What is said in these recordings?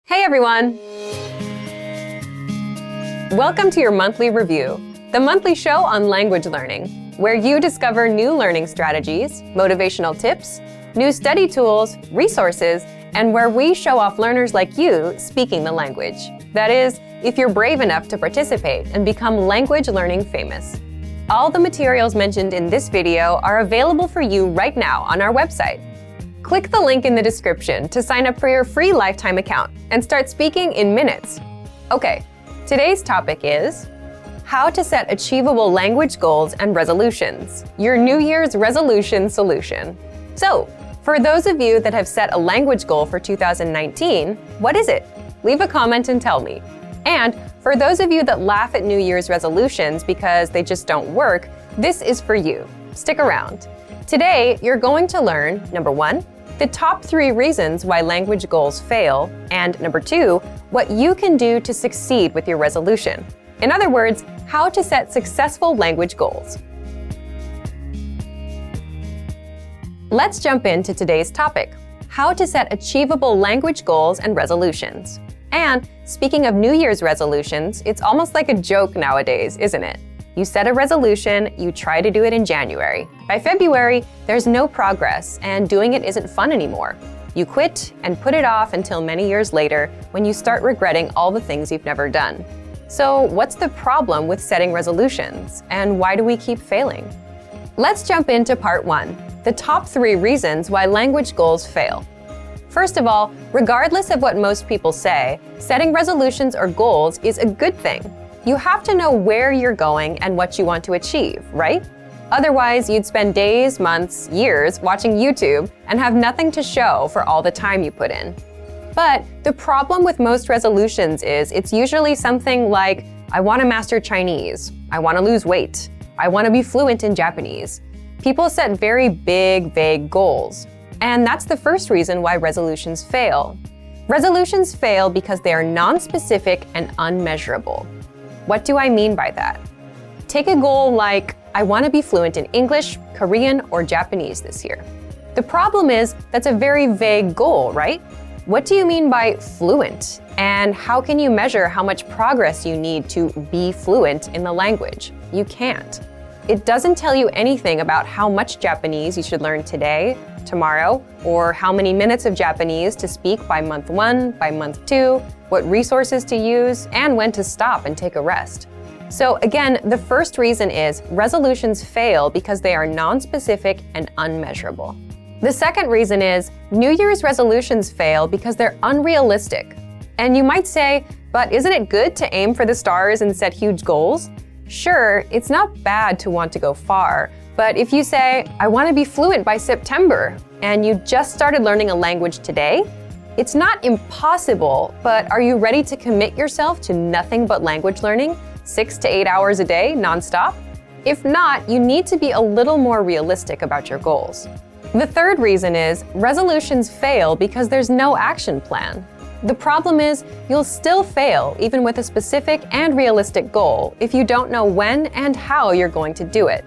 Hey everyone! Welcome to your monthly review, the monthly show on language learning, where you discover new learning strategies, motivational tips, new study tools, resources, and where we show off learners like you speaking the language. That is, if you're brave enough to participate and become language learning famous. All the materials mentioned in this video are available for you right now on our website. Click the link in the description to sign up for your free lifetime account and start speaking in minutes. Okay, today's topic is how to set achievable language goals and resolutions, your New Year's resolution solution. So, for those of you that have set a language goal for 2019, what is it? Leave a comment and tell me. And for those of you that laugh at New Year's resolutions because they just don't work, this is for you. Stick around. Today, you're going to learn, number 1, the top 3 reasons why language goals fail, and number 2, what you can do to succeed with your resolution. In other words, how to set successful language goals. Let's jump into today's topic, how to set achievable language goals and resolutions. And speaking of New Year's resolutions, it's almost like a joke nowadays, isn't it? You set a resolution, you try to do it in January. By February, there's no progress, and doing it isn't fun anymore. You quit and put it off until many years later when you start regretting all the things you've never done. So what's the problem with setting resolutions, and why do we keep failing? Let's jump into part 1, the top 3 reasons why language goals fail. First of all, regardless of what most people say, setting resolutions or goals is a good thing. You have to know where you're going and what you want to achieve, right? Otherwise, you'd spend days, months, years watching YouTube and have nothing to show for all the time you put in. But the problem with most resolutions is it's usually something like, I want to master Chinese, I want to lose weight, I want to be fluent in Japanese. People set very big, vague goals. And that's the first reason why resolutions fail. Resolutions fail because they are non-specific and unmeasurable. What do I mean by that? Take a goal like, I want to be fluent in English, Korean, or Japanese this year. The problem is that's a very vague goal, right? What do you mean by fluent? And how can you measure how much progress you need to be fluent in the language? You can't. It doesn't tell you anything about how much Japanese you should learn today, tomorrow, or how many minutes of Japanese to speak by month 1, by month 2, what resources to use, and when to stop and take a rest. So again, the first reason is resolutions fail because they are non-specific and unmeasurable. The second reason is New Year's resolutions fail because they're unrealistic. And you might say, but isn't it good to aim for the stars and set huge goals? Sure, it's not bad to want to go far, but if you say, I want to be fluent by September, and you just started learning a language today, it's not impossible, but are you ready to commit yourself to nothing but language learning, 6 to 8 hours a day, nonstop? If not, you need to be a little more realistic about your goals. The third reason is resolutions fail because there's no action plan. The problem is you'll still fail even with a specific and realistic goal if you don't know when and how you're going to do it.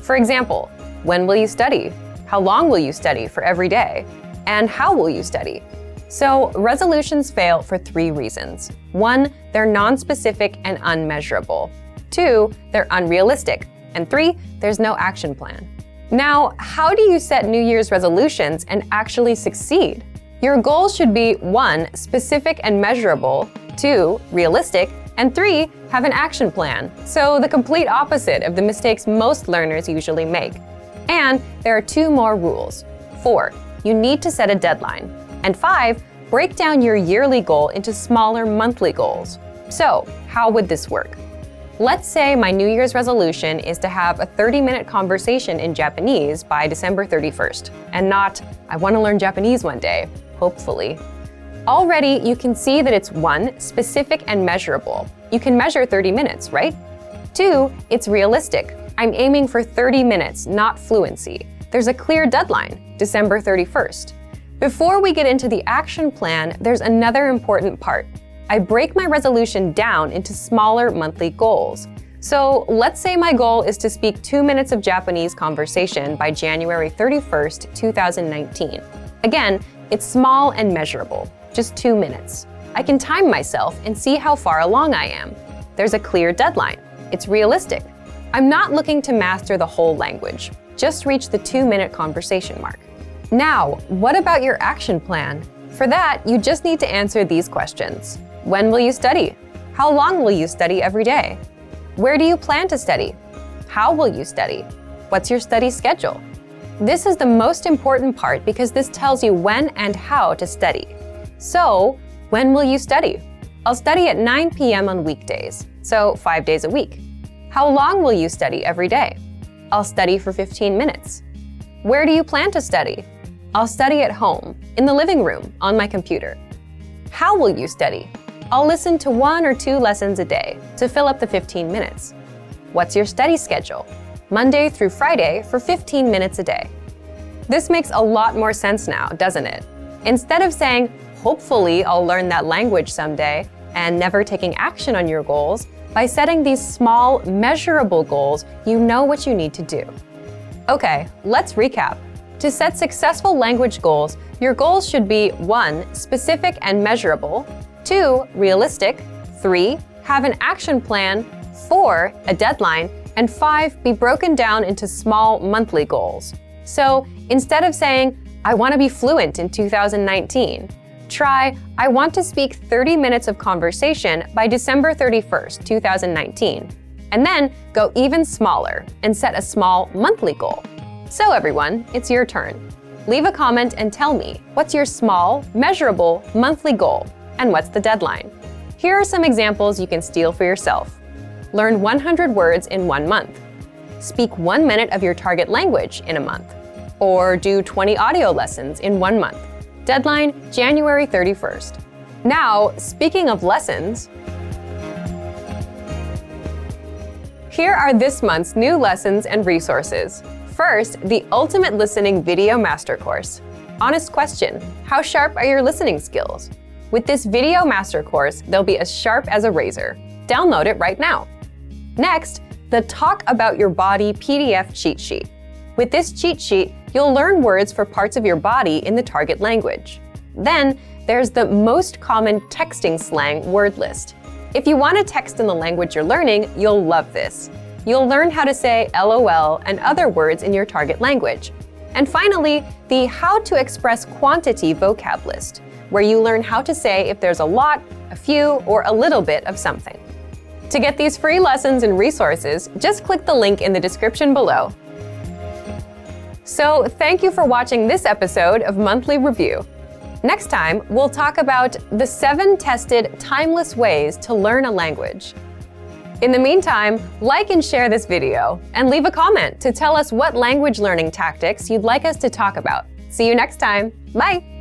For example, when will you study? How long will you study for every day? And how will you study? So resolutions fail for 3 reasons. 1, they're non-specific and unmeasurable. 2, they're unrealistic. And 3, there's no action plan. Now, how do you set New Year's resolutions and actually succeed? Your goals should be 1, specific and measurable, 2, realistic, and 3, have an action plan. So the complete opposite of the mistakes most learners usually make. And there are 2 more rules. 4, you need to set a deadline. And 5, break down your yearly goal into smaller monthly goals. So how would this work? Let's say my New Year's resolution is to have a 30-minute conversation in Japanese by December 31st, and not, I want to learn Japanese one day, hopefully. Already, you can see that it's 1, specific and measurable. You can measure 30 minutes, right? 2, it's realistic. I'm aiming for 30 minutes, not fluency. There's a clear deadline, December 31st. Before we get into the action plan, there's another important part. I break my resolution down into smaller monthly goals. So let's say my goal is to speak 2 minutes of Japanese conversation by January 31st, 2019. Again, it's small and measurable, just 2 minutes. I can time myself and see how far along I am. There's a clear deadline. It's realistic. I'm not looking to master the whole language. Just reach the 2-minute conversation mark. Now, what about your action plan? For that, you just need to answer these questions. When will you study? How long will you study every day? Where do you plan to study? How will you study? What's your study schedule? This is the most important part because this tells you when and how to study. So, when will you study? I'll study at 9 p.m. on weekdays, so 5 days a week. How long will you study every day? I'll study for 15 minutes. Where do you plan to study? I'll study at home, in the living room, on my computer. How will you study? I'll listen to 1 or 2 lessons a day to fill up the 15 minutes. What's your study schedule? Monday through Friday for 15 minutes a day. This makes a lot more sense now, doesn't it? Instead of saying, hopefully I'll learn that language someday, and never taking action on your goals, by setting these small, measurable goals, you know what you need to do. Okay, let's recap. To set successful language goals, your goals should be 1. Specific and measurable, 2. Realistic, 3. Have an action plan, 4. A deadline, and 5. Be broken down into small monthly goals. So instead of saying, I want to be fluent in 2019, try, I want to speak 30 minutes of conversation by December 31st, 2019. And then go even smaller and set a small monthly goal. So everyone, it's your turn. Leave a comment and tell me, what's your small, measurable, monthly goal? And what's the deadline? Here are some examples you can steal for yourself. Learn 100 words in 1 month. Speak 1 minute of your target language in a month. Or do 20 audio lessons in 1 month. Deadline, January 31st. Now, speaking of lessons, here are this month's new lessons and resources. First, the Ultimate Listening Video Master Course. Honest question, how sharp are your listening skills? With this video master course, they'll be as sharp as a razor. Download it right now. Next, the Talk About Your Body PDF cheat sheet. With this cheat sheet, you'll learn words for parts of your body in the target language. Then, there's the most common texting slang word list. If you want to text in the language you're learning, you'll love this. You'll learn how to say LOL and other words in your target language. And finally, the How to Express Quantity vocab list, where you learn how to say if there's a lot, a few, or a little bit of something. To get these free lessons and resources, just click the link in the description below. So, thank you for watching this episode of Monthly Review. Next time, we'll talk about the 7 tested, timeless ways to learn a language. In the meantime, like and share this video, and leave a comment to tell us what language learning tactics you'd like us to talk about. See you next time. Bye!